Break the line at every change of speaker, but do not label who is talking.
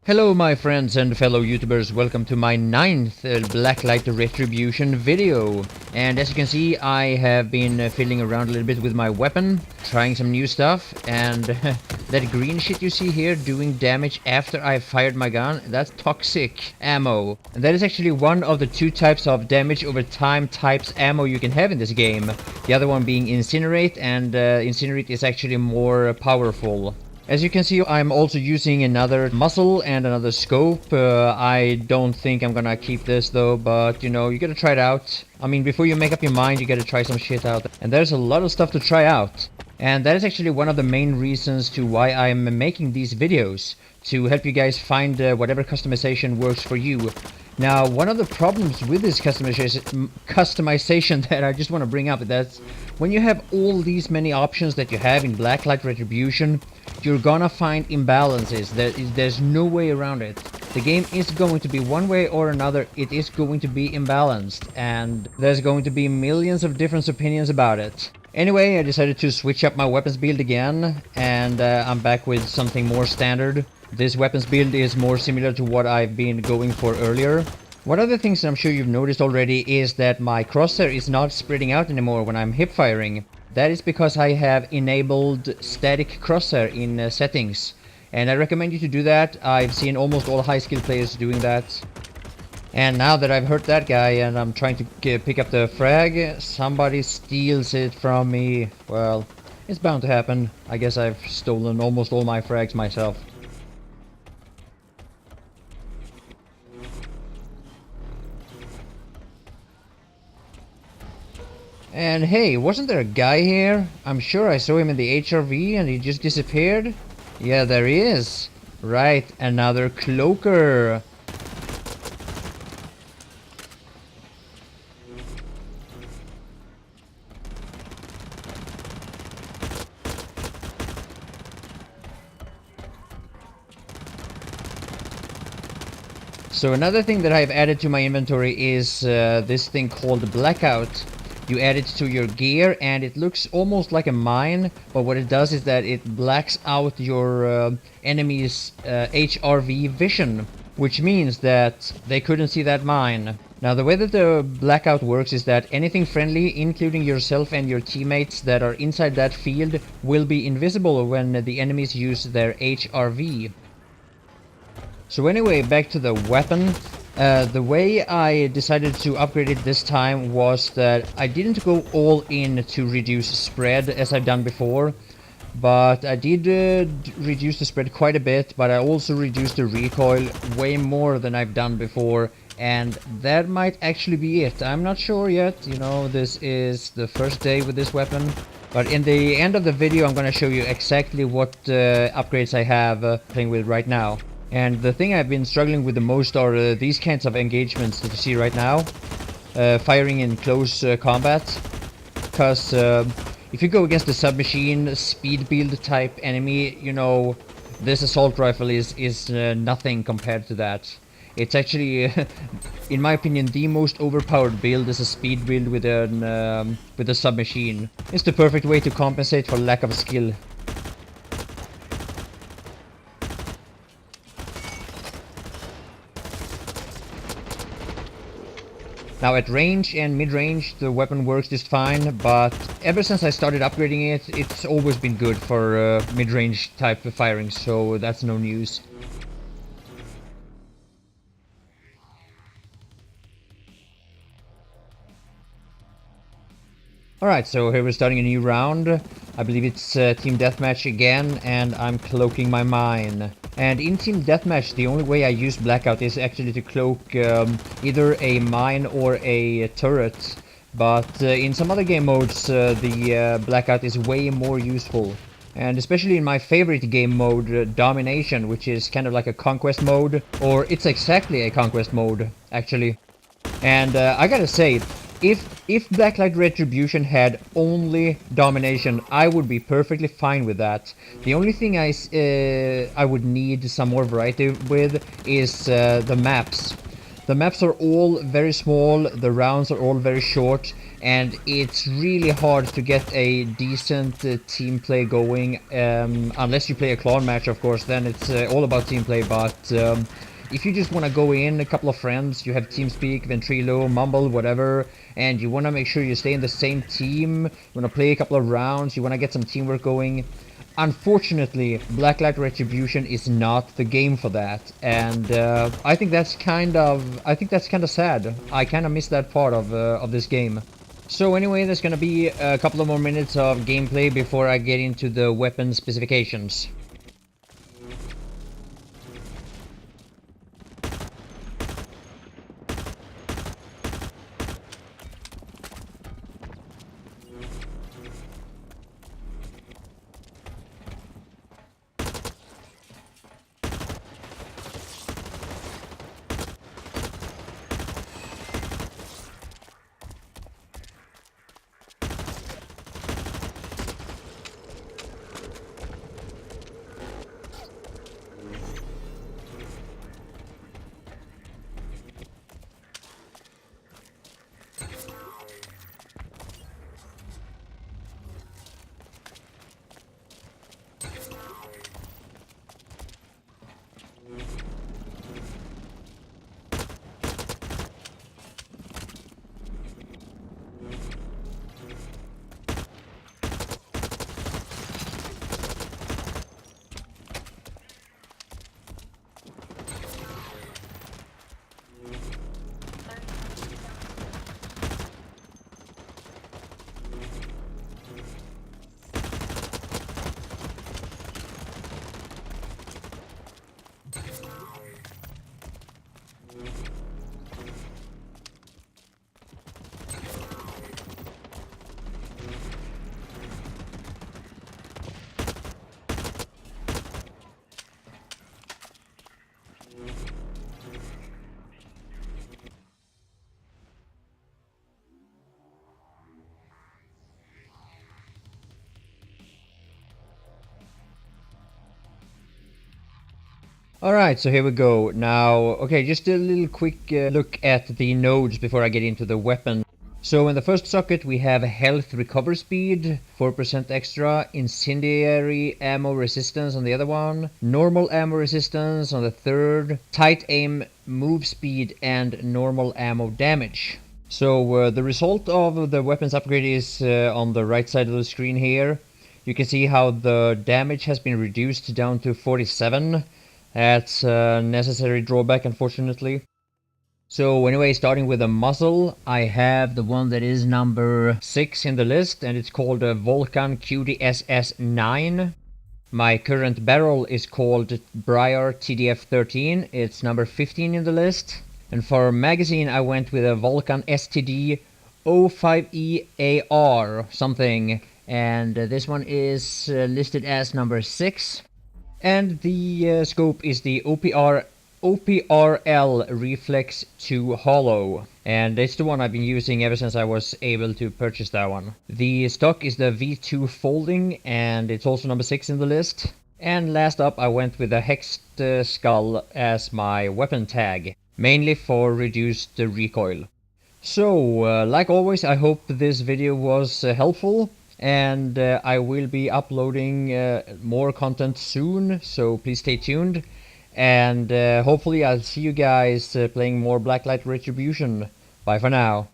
Hello my friends and fellow YouTubers, welcome to my 9th Blacklight Retribution video. And as you can see, I have been fiddling around a little bit with my weapon, trying some new stuff, and that green shit you see here doing damage after I've fired my gun, that's toxic ammo. And that is actually one of the two types of damage over time types ammo you can have in this game. The other one being Incinerate, and Incinerate is actually more powerful. As you can see, I'm also using another muzzle and another scope. I don't think I'm gonna keep this though, but you know, you gotta try it out. I mean, before you make up your mind, you gotta try some shit out. And there's a lot of stuff to try out. And that is actually one of the main reasons to why I'm making these videos. To help you guys find whatever customization works for you. Now, one of the problems with this customization that I just want to bring up is that when you have all these many options that you have in Blacklight Retribution, you're gonna find imbalances. There's no way around it. The game is going to be one way or another, it is going to be imbalanced, and there's going to be millions of different opinions about it. Anyway, I decided to switch up my weapons build again, and I'm back with something more standard. This weapons build is more similar to what I've been going for earlier. One of the things that I'm sure you've noticed already is that my crosshair is not spreading out anymore when I'm hip firing. That is because I have enabled static crosshair in settings. And I recommend you to do that. I've seen almost all high skill players doing that. And now that I've hurt that guy and I'm trying to pick up the frag, somebody steals it from me. Well, it's bound to happen. I guess I've stolen almost all my frags myself. And hey, wasn't there a guy here? I'm sure I saw him in the HRV and he just disappeared. Yeah, there he is. Right, another cloaker. So another thing that I've added to my inventory is this thing called Blackout. You add it to your gear and it looks almost like a mine, but what it does is that it blacks out your enemy's HRV vision, which means that they couldn't see that mine. Now the way that the blackout works is that anything friendly, including yourself and your teammates that are inside that field, will be invisible when the enemies use their HRV. So anyway, back to the weapon. The way I decided to upgrade it this time was that I didn't go all in to reduce spread as I've done before, but I did reduce the spread quite a bit, but I also reduced the recoil way more than I've done before, and that might actually be it. I'm not sure yet, you know, this is the first day with this weapon. But in the end of the video I'm gonna show you exactly what upgrades I have playing with right now. And the thing I've been struggling with the most are these kinds of engagements that you see right now. Firing in close combat. Because if you go against a submachine, speed build type enemy, you know, this assault rifle is nothing compared to that. It's actually, in my opinion, the most overpowered build is a speed build with a submachine. It's the perfect way to compensate for lack of skill. Now at range and mid-range the weapon works just fine, but ever since I started upgrading it, it's always been good for mid-range type of firing, so that's no news. Alright, so here we're starting a new round. I believe it's Team Deathmatch again, and I'm cloaking my mine. And in Team Deathmatch, the only way I use Blackout is actually to cloak either a mine or a turret. But in some other game modes, the Blackout is way more useful. And especially in my favorite game mode, Domination, which is kind of like a conquest mode. Or it's exactly a conquest mode, actually. And I gotta say, if Blacklight Retribution had only Domination, I would be perfectly fine with that. The only thing I would need some more variety with is the maps. The maps are all very small, the rounds are all very short, and it's really hard to get a decent team play going, unless you play a clan match, of course. Then it's all about team play. But if you just want to go in, a couple of friends, you have TeamSpeak, Ventrilo, Mumble, whatever, and you want to make sure you stay in the same team, you want to play a couple of rounds, you want to get some teamwork going. Unfortunately, Blacklight Retribution is not the game for that, and I think that's kind of sad. I kind of miss that part of this game. So anyway, there's gonna be a couple of more minutes of gameplay before I get into the weapon specifications. Alright, so here we go. Now, okay, just a little quick look at the nodes before I get into the weapon. So in the first socket we have health recover speed, 4% extra, incendiary ammo resistance on the other one, normal ammo resistance on the third, tight aim move speed, and normal ammo damage. So the result of the weapons upgrade is on the right side of the screen here. You can see how the damage has been reduced down to 47. That's a necessary drawback, unfortunately. So anyway, starting with a muzzle, I have the one that is number 6 in the list, and it's called a Vulcan QDSS9. My current barrel is called Briar TDF13, it's number 15 in the list. And for magazine I went with a Vulcan STD 05EAR something, and this one is listed as number 6. And the scope is the OPRL Reflex 2 Holo, and it's the one I've been using ever since I was able to purchase that one. The stock is the V2 Folding, and it's also number 6 in the list. And last up I went with the Hexed Skull as my weapon tag, mainly for reduced recoil. So, like always, I hope this video was helpful. And I will be uploading more content soon, so please stay tuned. And hopefully I'll see you guys playing more Blacklight Retribution. Bye for now.